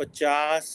50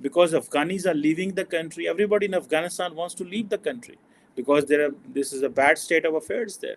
because Afghanis are leaving the country. Everybody in Afghanistan wants to leave the country because this is a bad state of affairs there.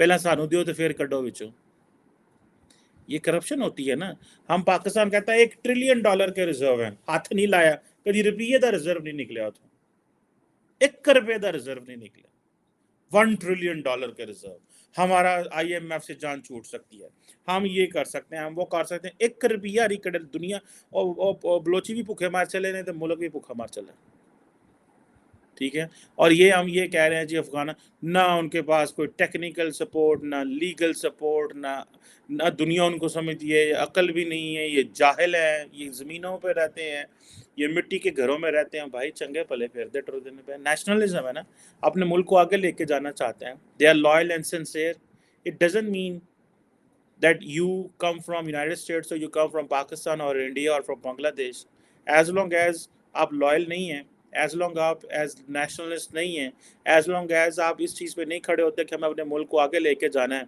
پہلا سانو دیو تو پھر کڈو وچوں. یہ corruption ہوتی ہے نا. ہم پاکستان کہتا ہے $1 ٹریلین کے ریزرو ہیں, ہاتھ نہیں لایا, کبھی روپیے دا ریزرو نہیں نکلیا, تو $1 دا ریزرو نہیں نکلا. $1 ٹریلین کے ریزرو. ہمارا IMF سے جان چھوٹ سکتی ہے, ہم یہ کر سکتے ہیں, ہم وہ کر سکتے ہیں. $1 ہری کڑے دنیا, اور بلوچی بھی بھوکے مار چلے نہیں تو ملک بھی بھوکا مار چلے. ٹھیک ہے. اور یہ ہم یہ کہہ رہے ہیں جی افغان, نہ ان کے پاس کوئی ٹیکنیکل سپورٹ, نہ لیگل سپورٹ, نہ دنیا ان کو سمجھتی ہے, عقل بھی نہیں ہے, یہ جاہل ہیں, یہ زمینوں پہ رہتے ہیں, یہ مٹی کے گھروں میں رہتے ہیں. بھائی چنگے پلے پھرتے ٹرتے پہ. نیشنلزم ہے نا, اپنے ملک کو آگے لے کے جانا چاہتے ہیں. They are loyal and sincere. It doesn't mean that you come from United States or you come from Pakistan or India or from Bangladesh. As long as آپ لائل نہیں ہیں, as long آپ ایز نیشنلسٹ نہیں ہیں, as long as آپ اس چیز پہ نہیں کھڑے ہوتے کہ ہمیں اپنے ملک کو آگے لے کے جانا ہے,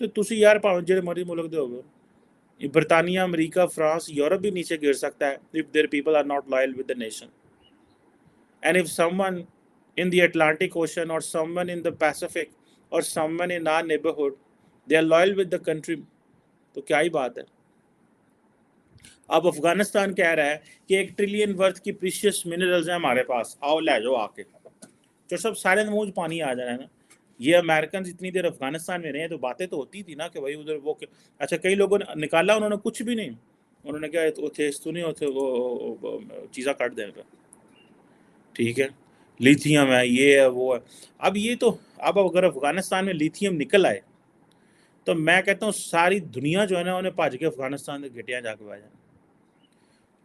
تو تسی یار پاؤں جڑے مرضی ملک دے ہوگے. برطانیہ, امریکہ, فرانس, یورپ بھی نیچے گر سکتا ہے if their people are not loyal with the nation. And if someone in the Atlantic Ocean or someone in the Pacific or someone in our neighborhood, they are loyal with the country, تو کیا ہی بات ہے. اب افغانستان کہہ رہا ہے کہ $1 trillion worth کی پریشیس منرلز ہیں ہمارے پاس, آؤ لے جاؤ آ کے. جو سب سارے منہ پانی آ جانا ہے نا. یہ امریکنز اتنی دیر افغانستان میں رہے ہیں تو باتیں تو ہوتی تھی نا کہ بھائی ادھر وہ. اچھا کئی لوگوں نے نکالا, انہوں نے کچھ بھی نہیں, انہوں نے کیا تو نہیں ہوتے وہ چیزاں کاٹ دیں گے. ٹھیک ہے, لیتھیم ہے, یہ ہے, وہ ہے. اب یہ تو اب اگر افغانستان میں لیتھیم نکل آئے تو میں کہتا ہوں ساری دنیا جو ہے نا انہیں بھاج کے افغانستان سے گھٹیاں جا کے بھاجیں.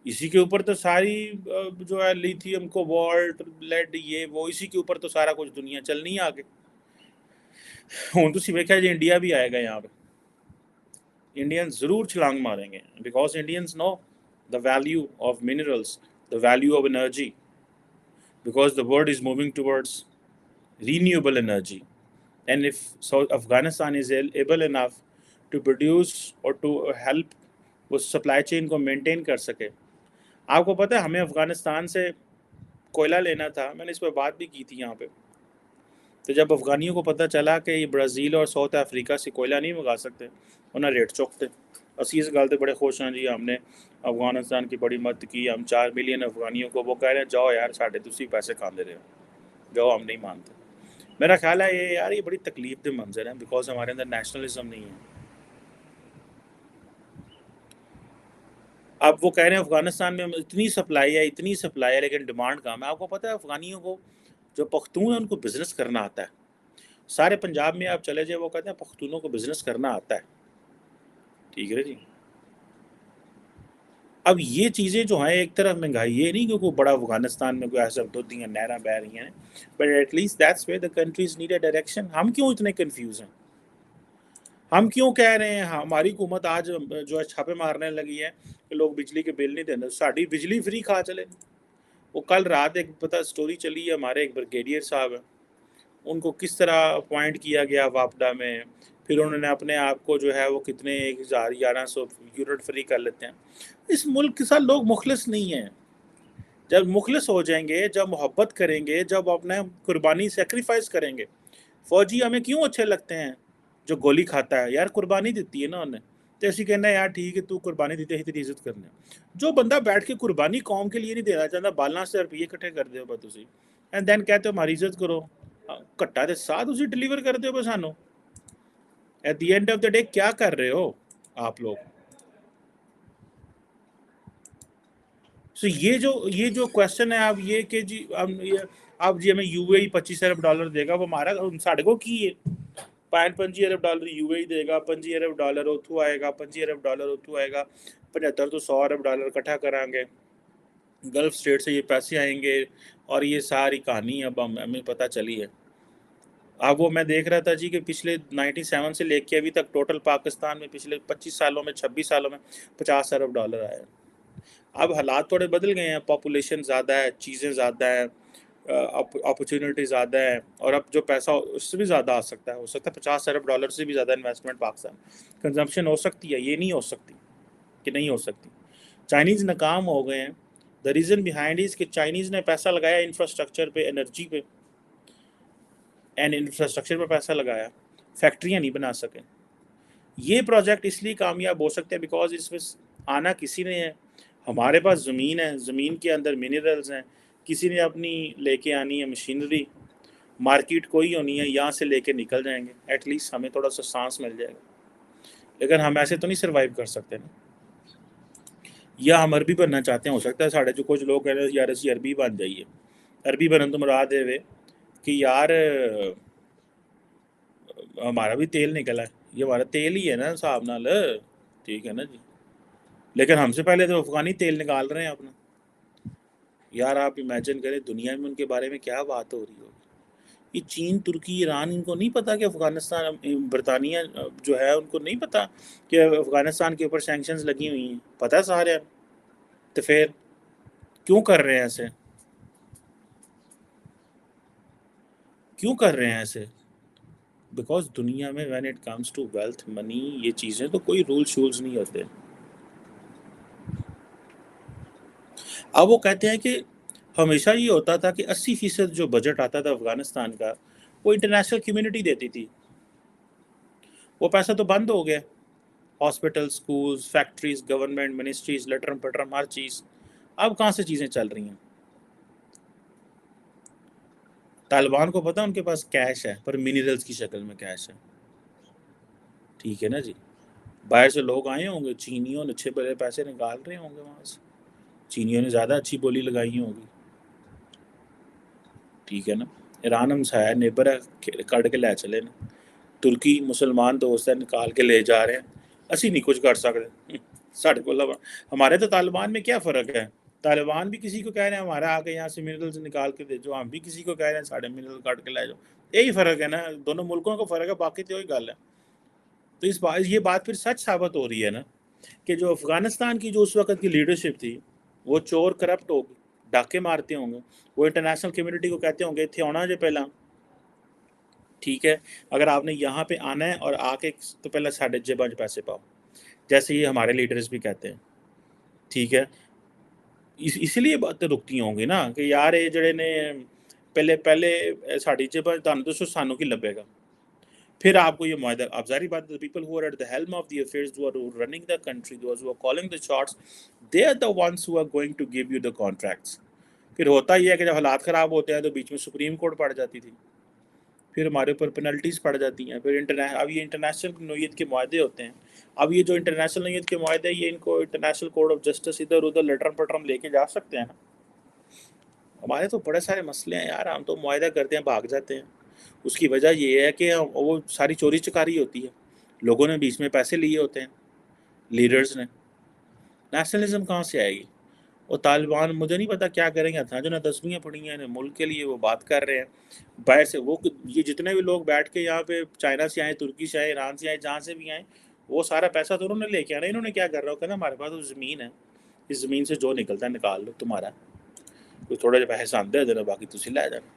اسی کے اوپر تو ساری جو ہے لیتھیم, کوبالٹ, لیڈ, یہ وہ اسی کے اوپر تو سارا کچھ دنیا چلنی ہے آگے. ہوں تو ویکھا جی انڈیا بھی آئے گا یہاں پہ. انڈینز ضرور چھلانگ ماریں گے, because Indians know the value of minerals, the value of energy, because the world is moving towards renewable energy. And if Afghanistan is able enough to produce or to help وہ supply chain کو maintain کر سکے. آپ کو پتہ ہے ہمیں افغانستان سے کوئلہ لینا تھا, میں نے اس پہ بات بھی کی تھی یہاں پہ. تو جب افغانیوں کو پتہ چلا کہ یہ برازیل اور ساؤتھ افریقہ سے کوئلہ نہیں منگا سکتے, انہیں ریٹ چوکتے. اسی اس گل سے بڑے خوش ہیں جی ہم نے افغانستان کی بڑی مدد کی, ہم 4 ملین افغانیوں کو. وہ کہہ رہے ہیں جاؤ یار ساڑھے تسی پیسے کھاندے رہے ہو, جاؤ ہم نہیں مانتے. میرا خیال ہے یہ یار یہ بڑی تکلیف دہ منظر ہے, بیکاز ہمارے اندر نیشنلزم نہیں ہے. اب وہ کہہ رہے ہیں افغانستان میں اتنی سپلائی ہے لیکن ڈیمانڈ کم ہے. آپ کو پتہ ہے افغانیوں کو جو پختون ہیں ان کو بزنس کرنا آتا ہے. سارے پنجاب میں آپ چلے جائے وہ کہتے ہیں پختونوں کو بزنس کرنا آتا ہے. ٹھیک ہے جی. اب یہ چیزیں جو ہیں ایک طرف مہنگائی, یہ نہیں کہ کوئی بڑا افغانستان میں کوئی ایسا ہوتی ہیں نہریں بہ رہی ہیں, but at least that's where the countries need a direction. ہم کیوں اتنے کنفیوز ہیں؟ ہم کیوں کہہ رہے ہیں ہماری حکومت آج جو ہے چھاپے مارنے لگی ہے کہ لوگ بجلی کے بل نہیں دینا, ساڑھی بجلی فری کھا چلے. وہ کل رات ایک پتہ سٹوری چلی ہے, ہمارے ایک بریگیڈیئر صاحب ہیں, ان کو کس طرح اپوائنٹ کیا گیا واپڈا میں, پھر انہوں نے اپنے آپ کو جو ہے وہ کتنے 1100 یونٹ فری کر لیتے ہیں. اس ملک کے ساتھ لوگ مخلص نہیں ہیں. جب مخلص ہو جائیں گے, جب محبت کریں گے, جب اپنے قربانی سیکریفائس کریں گے. فوجی ہمیں کیوں اچھے لگتے ہیں جو گولی کھاتا ہے؟ یار قربانی دیتی ہے نا انہیں, تو ایسی کہنا ہے یار ٹھیک ہے تو قربانی دیتے ہی تیری عزت کرنے. جو بندہ بیٹھ کے قربانی قوم کے لیے نہیں دینا چاہتا, بالنا سے روپیے اکٹھے کر دے ہو تسی, اینڈ دین کہتے ہو ہماری عزت کرو, کٹا دے ساتھ اسی ڈیلیور کر دے ہو سانو. At the end of the day کیا کر رہے ہو آپ لوگ؟ سو یہ جو کوشچن ہے اب یہ کہ جی اب جی ہمیں UAE $25 ارب دے گا, وہ ہمارا ساڑھے کو کی ہے. $5 ارب UAE دے گا, $5 ارب اتھو آئے گا, $5 ارب اتھو آئے گا, 75 تو 100 ارب اکٹھا کریں گے, گلف اسٹیٹ سے یہ پیسے آئیں گے, اور یہ ساری کہانی اب ہمیں پتہ چلی ہے. اب وہ میں دیکھ رہا تھا جی کہ پچھلے 97 سے لے کے ابھی تک ٹوٹل پاکستان میں پچھلے 25 سالوں میں 26 سالوں میں $50 ارب آئے ہیں. اب حالات تھوڑے بدل گئے ہیں, پاپولیشن زیادہ ہے, چیزیں زیادہ ہیں, اپرچونٹی زیادہ ہے, اور اب جو پیسہ اس سے بھی زیادہ آ سکتا ہے, ہو سکتا ہے $50 ارب سے بھی زیادہ انویسٹمنٹ پاکستان کنزمپشن ہو سکتی ہے. یہ نہیں ہو سکتی کہ نہیں ہو سکتی. چائنیز ناکام ہو گئے ہیں. دا ریزن بیہائنڈ از کہ چائنیز نے پیسہ لگایا انفراسٹرکچر پہ, انرجی پہ, اینڈ انفراسٹرکچر پہ پیسہ لگایا, فیکٹریاں نہیں بنا سکے. یہ پروجیکٹ اس لیے کامیاب ہو سکتے ہیں بیکاز اس میں آنا کسی نے ہے. ہمارے پاس زمین ہے, زمین کے اندر منرلز ہیں, کسی نے اپنی لے کے آنی ہے مشینری, مارکیٹ کوئی ہونی ہے, یہاں سے لے کے نکل جائیں گے, ایٹ لیسٹ ہمیں تھوڑا سا سانس مل جائے گا. لیکن ہم ایسے تو نہیں سروائیو کر سکتے نا. یا ہم عربی بننا چاہتے ہیں, ہو سکتا ہے ساڑھے جو کچھ لوگ کہہ رہے ہیں یار اسی عربی بن جائیے. عربی بنن تو مراد دے وے کہ یار ہمارا بھی تیل نکلا ہے, یہ ہمارا تیل ہی ہے نا حساب نال, ٹھیک ہے نا جی, لیکن ہم سے پہلے تو افغانی تیل نکال رہے ہیں اپنا. یار آپ امیجن کریں دنیا میں ان کے بارے میں کیا بات ہو رہی ہوگی. یہ چین, ترکی, ایران, ان کو نہیں پتا کہ افغانستان, برطانیہ جو ہے ان کو نہیں پتا کہ افغانستان کے اوپر سینکشنز لگی ہوئی ہیں. پتہ ہے سارے. تو پھر کیوں کر رہے ہیں ایسے, کیوں کر رہے ہیں ایسے؟ بیکاز دنیا میں when it comes to wealth, money, یہ چیزیں تو کوئی رول شولز نہیں ہوتے. اب وہ کہتے ہیں کہ ہمیشہ یہ ہوتا تھا کہ 80% جو بجٹ آتا تھا افغانستان کا وہ انٹرنیشنل کمیونٹی دیتی تھی. وہ پیسہ تو بند ہو گیا. Hospital, schools, factories, government, ministries, لٹرم پٹرم, ہر چیز. اب کہاں سے چیزیں چل رہی ہیں؟ طالبان کو پتہ ان کے پاس کیش ہے, پر منرلز کی شکل میں کیش ہے. ٹھیک ہے نا جی. باہر سے لوگ آئے ہوں گے, چینیوں نے اچھے بڑے پیسے نکال رہے ہوں گے وہاں سے, چینیوں نے زیادہ اچھی بولی لگائی ہوگی. ٹھیک ہے نا. ایران ہم سایہ نیبر ہے, کٹ کے لے چلے نا. ترکی مسلمان دوست ہے, نکال کے لے جا رہے ہیں. اسی نہیں کچھ کر سکتے. ساڑھے کو ہمارے تو طالبان میں کیا فرق ہے؟ طالبان بھی کسی کو کہہ رہے ہیں ہمارا آ کے یہاں سے منرلز نکال کے دے جو, ہم بھی کسی کو کہہ رہے ہیں ساڑھے منرل کاٹ کے لے جاؤ. یہی فرق ہے نا, دونوں ملکوں کا فرق ہے, باقی تو وہی گل ہے. تو اس بات, یہ بات پھر سچ ثابت ہو رہی ہے نا کہ جو افغانستان کی جو اس وقت کی لیڈرشپ تھی وہ چور, کرپٹ ہوگی, ڈاکے مارتے ہوں گے. وہ انٹرنیشنل کمیونٹی کو کہتے ہوں گے تھے آنا جو پہلا, ٹھیک ہے, اگر آپ نے یہاں پہ آنا ہے اور آ کے تو پہلے ساڑھے جیباں پیسے پاؤ, جیسے یہ ہمارے لیڈرز بھی کہتے ہیں. ٹھیک ہے. اسی لیے باتیں رکتی ہوں گی نا کہ یار یہ جڑے نے پہلے ساڑھی جیباں تانوں تو سانوں کی لبے گا. پھر آپ کو یہ معاہدہ, آپ ظاہری بات ہے, people who are at the helm of the affairs, who are running the country, those who are calling the shots, they are the ones who are going to give you the contracts. پھر ہوتا یہ ہے کہ جب حالات خراب ہوتے ہیں تو بیچ میں سپریم کورٹ پڑ جاتی تھی, پھر ہمارے اوپر پینلٹیز پڑ جاتی ہیں. پھر اب یہ انٹرنیشنل نوعیت کے معاہدے ہوتے ہیں. اب یہ جو انٹرنیشنل نوعیت کے معاہدے ہیں, یہ ان کو انٹرنیشنل کورٹ آف جسٹس ادھر ادھر لٹرم پٹرم لے کے جا سکتے ہیں نا. ہمارے تو بڑے سارے مسئلے ہیں یار, ہم تو معاہدہ کرتے ہیں بھاگ جاتے ہیں. اس کی وجہ یہ ہے کہ وہ ساری چوری چکاری ہوتی ہے, لوگوں نے بیچ میں پیسے لیے ہوتے ہیں, لیڈرز نے. نیشنلزم کہاں سے آئے گی؟ وہ طالبان مجھے نہیں پتا کیا کریں گے, تھا جو نہ 10ویں پڑھی ہیں ملک کے لیے وہ بات کر رہے ہیں. باہر سے وہ یہ جتنے بھی لوگ بیٹھ کے یہاں پہ چائنا سے آئے, ترکی سے آئے, ایران سے آئے, جہاں سے بھی آئیں, وہ سارا پیسہ تو انہوں نے لے کے آنا. انہوں نے کیا کر رہا ہوگا نا, ہمارے پاس تو زمین ہے, اس زمین سے جو نکلتا ہے نکال لو, تمہارا کوئی تھوڑے جو پیسے سامنے دے دینا, باقی تسی لے جانا.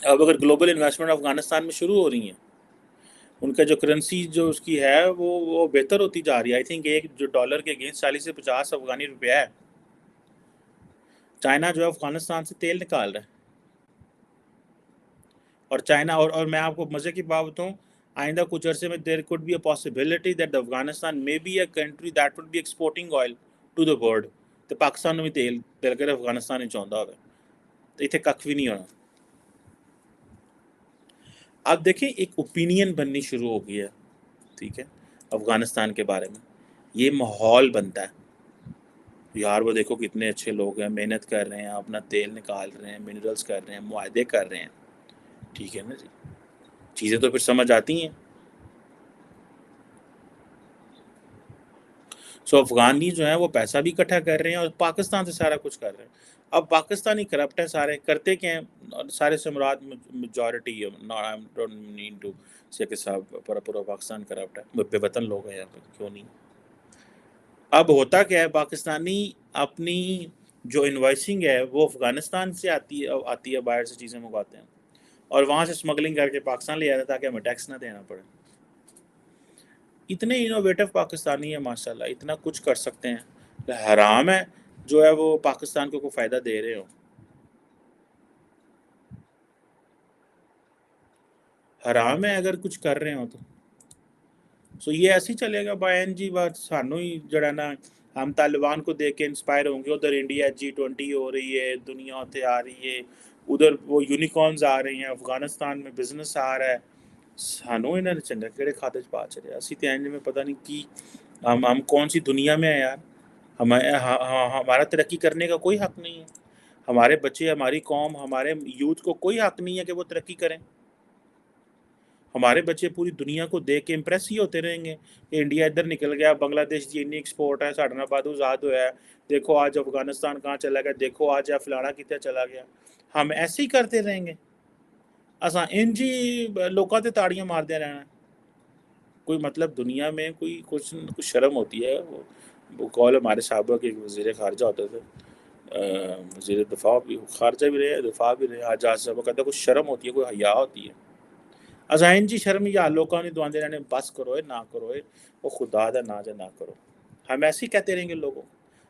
اب اگر گلوبل انویسٹمنٹ افغانستان میں شروع ہو رہی ہیں, ان کا جو کرنسی جو اس کی ہے وہ بہتر ہوتی جا رہی ہے. آئی تھنک ایک جو ڈالر کے اگینسٹ 40 سے 50 افغانی روپیہ ہے. چائنا جو ہے افغانستان سے تیل نکال رہا ہے, اور چائنا اور میں آپ کو مزے کی بات بتاؤں, آئندہ کچھ عرصے میں there could be a possibility that Afghanistan میں be a country that would be exporting oil to the world. تو پاکستان میں تیل دل کر افغانستان ہی چاہتا ہوگا, تو اتنے کھ بھی نہیں ہونا. اب دیکھیں ایک اوپینین بننی شروع ہو گئی ہے, ٹھیک ہے, افغانستان کے بارے میں. یہ ماحول بنتا ہے یار, وہ دیکھو کتنے اچھے لوگ ہیں, محنت کر رہے ہیں, اپنا تیل نکال رہے ہیں, منرلز کر رہے ہیں, معاہدے کر رہے ہیں. ٹھیک ہے نا جی, چیزیں تو پھر سمجھ آتی ہیں. سو افغانی جو ہیں وہ پیسہ بھی اکٹھا کر رہے ہیں اور پاکستان سے سارا کچھ کر رہے ہیں. اب پاکستانی کرپٹ ہیں سارے, کرتے کیا ہیں سارے سے مراد میجورٹی, کہ صاحب پورا پاکستان کرپٹ ہے, بے وطن لوگ ہیں یہاں پہ, کیوں نہیں. اب ہوتا کیا ہے, پاکستانی اپنی جو انوائسنگ ہے وہ افغانستان سے آتی ہے باہر سے چیزیں منگواتے ہیں, اور وہاں سے اسمگلنگ کر کے پاکستان لے آتا ہے تاکہ ہمیں ٹیکس نہ دینا پڑے. اتنے انوویٹو پاکستانی ہیں ماشاءاللہ, اتنا کچھ کر سکتے ہیں. حرام ہے جو ہے وہ پاکستان کو کوئی فائدہ دے رہے ہو. حرام ہے اگر کچھ کر رہے ہوں تو. سو یہ ایسے ہی چلے گا بائن جی. بات سانو ہی جڑا نا ہم طالبان کو دیکھ کے انسپائر ہوں گے. ادھر انڈیا G20 ہو رہی ہے, دنیا ہوتے آ رہی ہے, ادھر وہ یونیکارنز آ رہی ہیں, افغانستان میں بزنس آ رہا ہے. سانو انہوں نے چنگا کہڑے کھاتے چ پا چڑیا. اسی تے میں پتہ نہیں کی ہم کون سی دنیا میں ہیں یار. ہمارا ترقی کرنے کا کوئی حق نہیں ہے. ہمارے بچے, ہماری قوم, ہمارے یوتھ کو کوئی حق نہیں ہے کہ وہ ترقی کریں. ہمارے بچے پوری دنیا کو دیکھ کے امپریس ہی ہوتے رہیں گے کہ انڈیا ادھر نکل گیا, بنگلہ دیش کی انی ایکسپورٹ ہے, ساڑھا نا بعد آزاد ہوا ہے, دیکھو آج افغانستان کہاں چلا گیا, دیکھو آج فلانا کتنے چلا گیا. ہم ایسے ہی کرتے رہیں گے. اساں انجی لوکاں تے تاڑیاں ماردے رہنا. کوئی مطلب دنیا میں کوئی کچھ شرم ہوتی ہے. وہ کال ہمارے صحابہ کے وزیر خارجہ ہوتے تھے, وزیر دفاع بھی, خارجہ بھی رہے, دفاع بھی رہے, آج صاحب کہتے ہیں کوئی شرم ہوتی ہے, کوئی حیا ہوتی ہے. ازائن جی شرم یا لوکاں نے دعاندے رہنے بس کرو نہ کرو, وہ خدا دا نہ جا نہ کرو. ہم ایسے ہی کہتے رہیں گے لوگوں.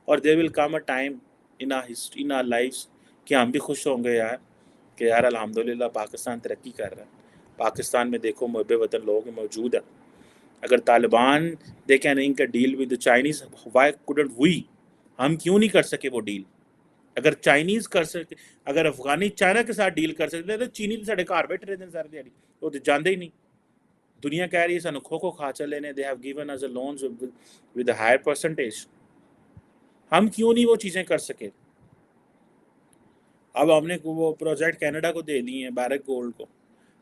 اور there will come a time in history in lives کہ ہم بھی خوش ہوں گے یار کہ یار الحمدللہ پاکستان ترقی کر رہا ہے. پاکستان میں دیکھو محب وطن لوگ موجود ہیں. اگر Taliban they can ink a deal with Chinese, why couldn't we, ہم کیوں نہیں کر سکے وہ ڈیل. اگر چائنیز کر سکے, اگر افغانی چائنا کے ساتھ ڈیل کر سکتے تو چینی تو ساڈے گھر بیٹھے رہتے ہیں سارے دیہڑی, وہ تو جاندے ہی نہیں. دنیا کہہ رہی ہے سانو کھو کھا چلے نے, they have given us a loans with a higher percentage. ہم کیوں نہیں وہ چیزیں کر سکے. اب ہم نے وہ پروجیکٹ کینیڈا کو دے دی ہیں, بیرک گولڈ کو.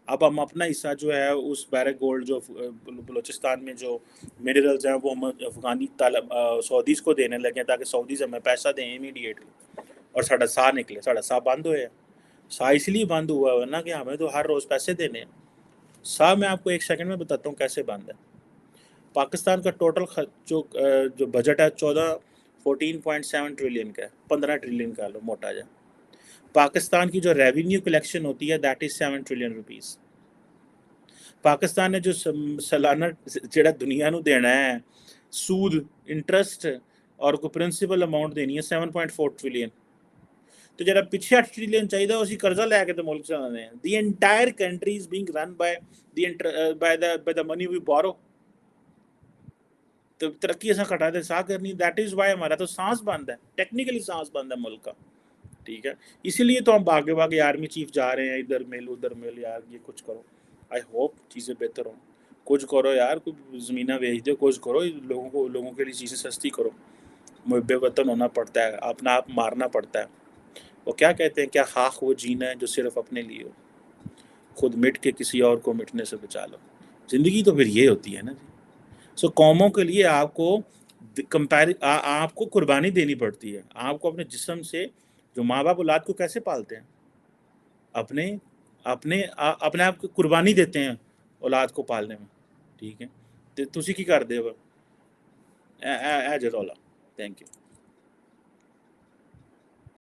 اب ہم اپنا حصہ جو ہے اس بیرک گولڈ جو بلوچستان میں جو منرلز ہیں وہ ہم افغانی سعودیز کو دینے لگے ہیں تاکہ سعودیز ہمیں پیسہ دیں امیڈیٹلی. اور ساڈا ساہ نکلے, ساڈا ساہ بند ہوئے. ساہ اس لیے بند ہوا ہے نا کہ ہمیں تو ہر روز پیسے دینے ہیں. ساہ میں آپ کو ایک سیکنڈ میں بتاتا ہوں کیسے بند ہے. پاکستان کا ٹوٹل جو بجٹ ہے 14.7 ٹریلین کا ہے, 15 ٹریلین کا لو موٹا جا. پاکستان کی جو ریونیو کلیکشن ہوتی ہے that is 7 trillion rupees. Pakistan نے جو سالانہ جڑا دنیا نو دینا ہے سود, انٹرسٹ اور کو پرنسپل اماؤنٹ دینی ہے 7.4 ٹریلین. تو جڑا پیچھے 8 ٹریلین چاہیے اسی قرضہ لے کے تو ملک چلانے ہیں. The entire country is being run by the money we borrow. تو ترقی ایسا کٹا دے سا کرنی, دیٹ از وائی ہمارا تو سانس بند ہے, ٹیکنیکلی سانس بند ہے ملک کا. ٹھیک ہے, اسی لیے تو ہم باغے باغے آرمی چیف جا رہے ہیں, ادھر مل ادھر مل, یار یہ کچھ کرو. آئی ہوپ چیزیں بہتر ہوں. کچھ کرو یار, کوئی زمینہ بیچ دو, کچھ کرو, لوگوں کے لیے چیزیں سستی کرو. محب وطن ہونا پڑتا ہے, اپنا آپ مارنا پڑتا ہے. وہ کیا کہتے ہیں, کیا خاک وہ جینا ہے جو صرف اپنے لیے ہو, خود مٹ کے کسی اور کو مٹنے سے بچا لو. زندگی تو پھر یہ ہوتی ہے نا جی. سو قوموں کے لیے آپ کو آپ کو قربانی دینی پڑتی ہے. آپ کو اپنے جسم سے, جو ماں باپ اولاد کو کیسے پالتے ہیں, اپنے آپ کو قربانی دیتے ہیں اولاد کو پالنے میں. ٹھیک ہے, تو تسی کی کر دے ہو اے رولا. Thank you.